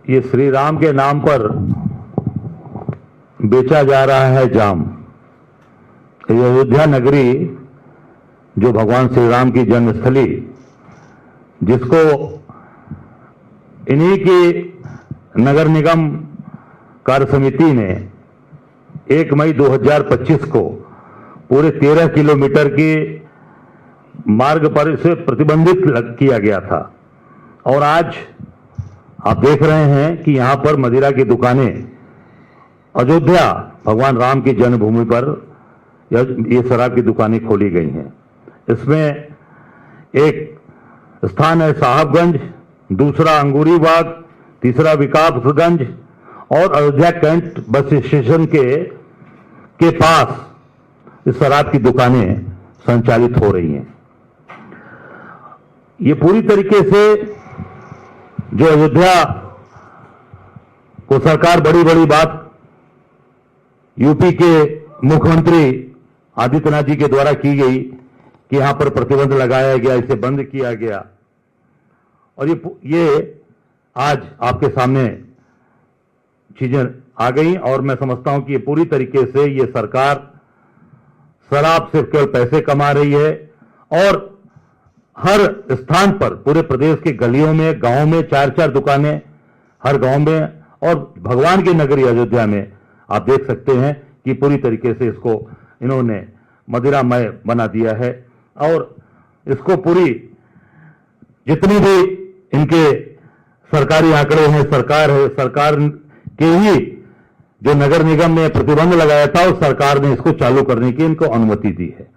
ये श्री राम के नाम पर बेचा जा रहा है जाम। ये अयोध्या नगरी जो भगवान श्री राम की जन्मस्थली, जिसको इन्हीं की नगर निगम कार्य समिति ने 1 मई 2025 को पूरे 13 किलोमीटर की मार्ग पर इसे प्रतिबंधित किया गया था। और आज आप देख रहे हैं कि यहां पर मदिरा की दुकानें अयोध्या भगवान राम की जन्मभूमि पर ये शराब की दुकानें खोली गई हैं। इसमें एक स्थान है साहबगंज, दूसरा अंगूरी बाग, तीसरा विकासगंज और अयोध्या कैंट बस स्टेशन के पास इस शराब की दुकानें संचालित हो रही हैं। ये पूरी तरीके से जो अयोध्या को सरकार बड़ी बड़ी बात यूपी के मुख्यमंत्री आदित्यनाथ जी के द्वारा की गई कि यहां पर प्रतिबंध लगाया गया, इसे बंद किया गया, और ये आज आपके सामने चीजें आ गई। और मैं समझता हूं कि ये पूरी तरीके से ये सरकार शराब से केवल पैसे कमा रही है और हर स्थान पर पूरे प्रदेश के गलियों में, गांवों में 4-4 दुकानें हर गांव में, और भगवान की नगरी अयोध्या में आप देख सकते हैं कि पूरी तरीके से इसको इन्होंने मदिरामय बना दिया है। और इसको पूरी जितनी भी इनके सरकारी आंकड़े हैं, सरकार के ही जो नगर निगम ने प्रतिबंध लगाया था उस सरकार ने इसको चालू करने की इनको अनुमति दी है।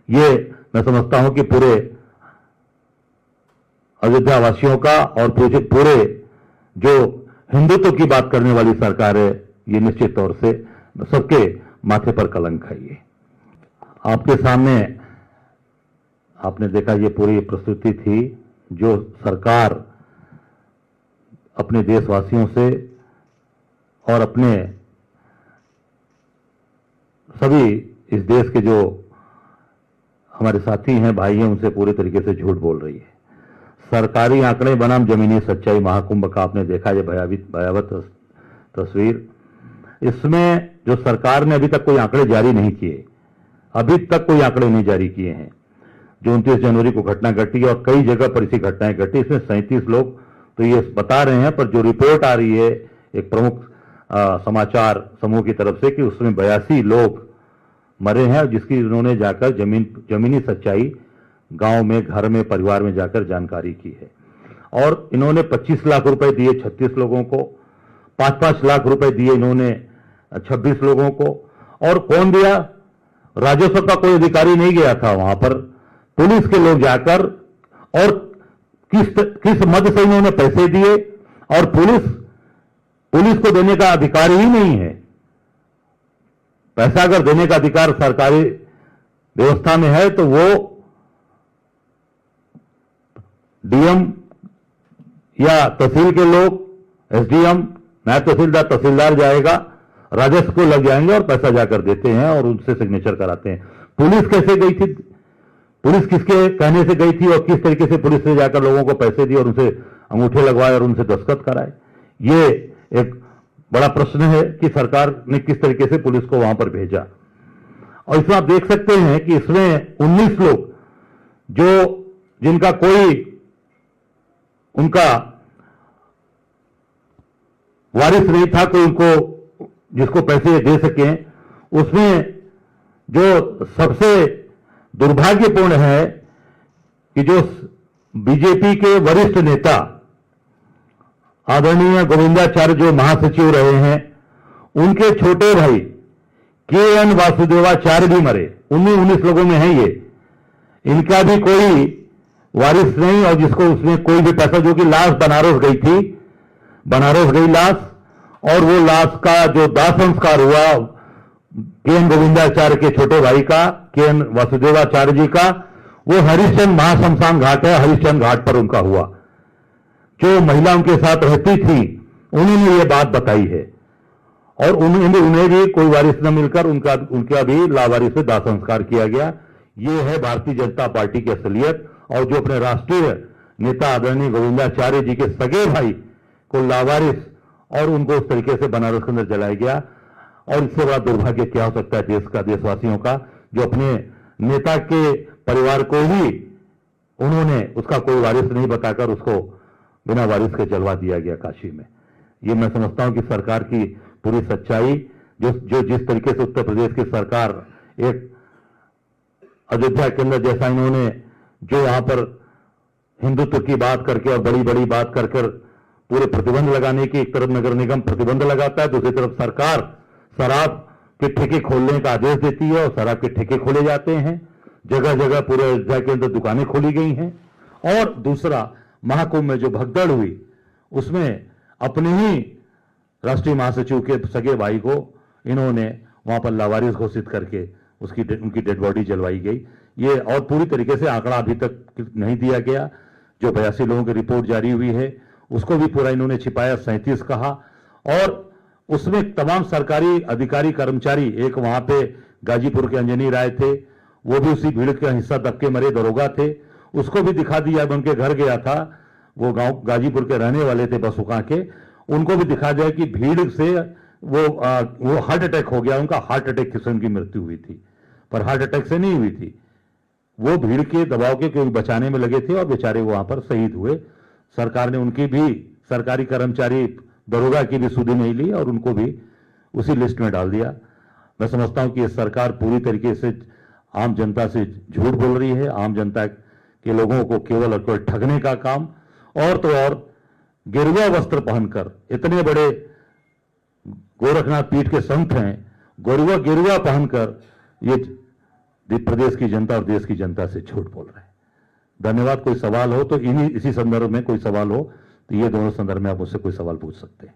ये मैं समझता हूं कि पूरे अयोध्या वासियों का और पूरे जो हिंदुत्व की बात करने वाली सरकार है, ये निश्चित तौर से सबके माथे पर कलंक है। ये आपके सामने आपने देखा ये पूरी प्रस्तुति थी जो सरकार अपने देशवासियों से और अपने सभी इस देश के जो हमारे साथी हैं, भाई हैं, उनसे पूरी तरीके से झूठ बोल रही है। सरकारी आंकड़े बनाम जमीनी सच्चाई महाकुंभ का आपने देखा, ये भयावह तस्वीर। इसमें जो सरकार ने अभी तक कोई आंकड़े जारी नहीं किए, अभी तक कोई आंकड़े नहीं जारी किए हैं। जो 29 जनवरी को घटना घटी और कई जगह पर ऐसी घटनाएं घटी, इसमें 37 लोग तो ये बता रहे हैं, पर जो रिपोर्ट आ रही है एक प्रमुख समाचार समूह की तरफ से कि उसमें 82 लोग मरे हैं, जिसकी उन्होंने जाकर जमीनी सच्चाई गांव में, घर में, परिवार में जाकर जानकारी की है। और इन्होंने 25 लाख रुपए दिए 36 लोगों को, 5-5 लाख रुपए दिए इन्होंने 26 लोगों को। और कौन दिया? राजस्व का कोई अधिकारी नहीं गया था वहां पर, पुलिस के लोग जाकर, और किस मद से इन्होंने पैसे दिए, और पुलिस को देने का अधिकार ही नहीं है। पैसा अगर देने का अधिकार सरकारी व्यवस्था में है तो वो डीएम या तहसील के लोग, एसडीएम, नायब तहसीलदार, तहसीलदार जाएगा, राजस्व को लग जाएंगे और पैसा जाकर देते हैं और उनसे सिग्नेचर कराते हैं। पुलिस कैसे गई थी? पुलिस किसके कहने से गई थी और किस तरीके से पुलिस ने जाकर लोगों को पैसे दिए और उनसे अंगूठे लगवाए और उनसे दस्तखत कराए? ये एक बड़ा प्रश्न है कि सरकार ने किस तरीके से पुलिस को वहां पर भेजा। और इसमें आप देख सकते हैं कि इसमें 19 लोग जिनका कोई उनका वारिस नहीं था, कोई उनको जिसको पैसे दे सकें, उसमें जो सबसे दुर्भाग्यपूर्ण है कि जो बीजेपी के वरिष्ठ नेता आदरणीय गोविंदाचार्य जो महासचिव रहे हैं, उनके छोटे भाई के.एन. वासुदेवाचार्य भी मरे। 19 लोगों में है ये, इनका भी कोई वारिस नहीं, और जिसको उसमें कोई भी पैसा, जो कि लाश बनारस गई थी, बनारस गई लाश, और वो लाश का जो दाह संस्कार हुआ के.एन. गोविंदाचार्य के छोटे भाई का, के.एन. वासुदेवाचार्य जी का, वो हरिश्चंद्र महाशमशान घाट है, हरिश्चंद्र घाट पर उनका हुआ। जो महिला उनके साथ रहती थी उन्होंने ये बात बताई है, और उन्हें भी कोई वारिस न मिलकर उनका भी लावारिस से दाह संस्कार किया गया। ये है भारतीय जनता पार्टी की असलियत। और जो अपने राष्ट्रीय नेता आदरणीय गोविंदाचार्य जी के सगे भाई को लावारिस और उनको उस तरीके से बनारस के अंदर जलाया गया। और इससे बड़ा दुर्भाग्य क्या हो सकता है देश का, देशवासियों का, जो अपने नेता के परिवार को ही उन्होंने उसका कोई वारिस नहीं बताकर उसको बिना वारिस के जलवा दिया गया काशी में। ये मैं समझता हूं कि सरकार की पूरी सच्चाई, जो जिस तरीके से उत्तर प्रदेश की सरकार एक अयोध्या के अंदर जैसा इन्होंने जो यहां पर हिंदुत्व की बात करके और बड़ी बड़ी बात कर पूरे प्रतिबंध लगाने की, एक तरफ नगर निगम प्रतिबंध लगाता है, दूसरी तरफ सरकार शराब के ठेके खोलने का आदेश देती है और शराब के ठेके खोले जाते हैं। जगह जगह पूरे अयोध्या के अंदर दुकानें खोली गई हैं। और दूसरा, महाकुंभ में जो भगदड़ हुई उसमें अपने ही राष्ट्रीय महासचिव के सगे भाई को इन्होंने वहां पर लावारिस घोषित करके उनकी डेड बॉडी जलवाई गई। ये और पूरी तरीके से आंकड़ा अभी तक नहीं दिया गया। जो 82 लोगों की रिपोर्ट जारी हुई है उसको भी पूरा इन्होंने छिपाया, 37 कहा। और उसमें तमाम सरकारी अधिकारी कर्मचारी, एक वहां पे गाजीपुर के अंजनी राय थे, वो भी उसी भीड़ का हिस्सा दबके मरे दरोगा थे, उसको भी दिखा दिया। मैं उनके घर गया था, वो गांव गाजीपुर के रहने वाले थे बसुका के, उनको भी दिखा दिया कि भीड़ से वो हार्ट अटैक हो गया, उनका हार्ट अटैक किस्म की मृत्यु हुई थी, पर हार्ट अटैक से नहीं हुई थी, वो भीड़ के दबाव के क्योंकि बचाने में लगे थे और बेचारे वहां पर शहीद हुए। सरकार ने उनकी भी, सरकारी कर्मचारी दरोगा की भी सुधि नहीं ली और उनको भी उसी लिस्ट में डाल दिया। मैं समझता हूं कि ये सरकार पूरी तरीके से आम जनता से झूठ बोल रही है, आम जनता के लोगों को केवल और केवल ठगने का काम। और तो और गेरुआ वस्त्र पहनकर, इतने बड़े गोरखनाथ पीठ के संत हैं, गेरुआ पहनकर ये प्रदेश की जनता और देश की जनता से झूठ बोल रहे हैं। धन्यवाद। कोई सवाल हो तो इसी संदर्भ में कोई सवाल हो तो ये दोनों संदर्भ में आप मुझसे कोई सवाल पूछ सकते हैं।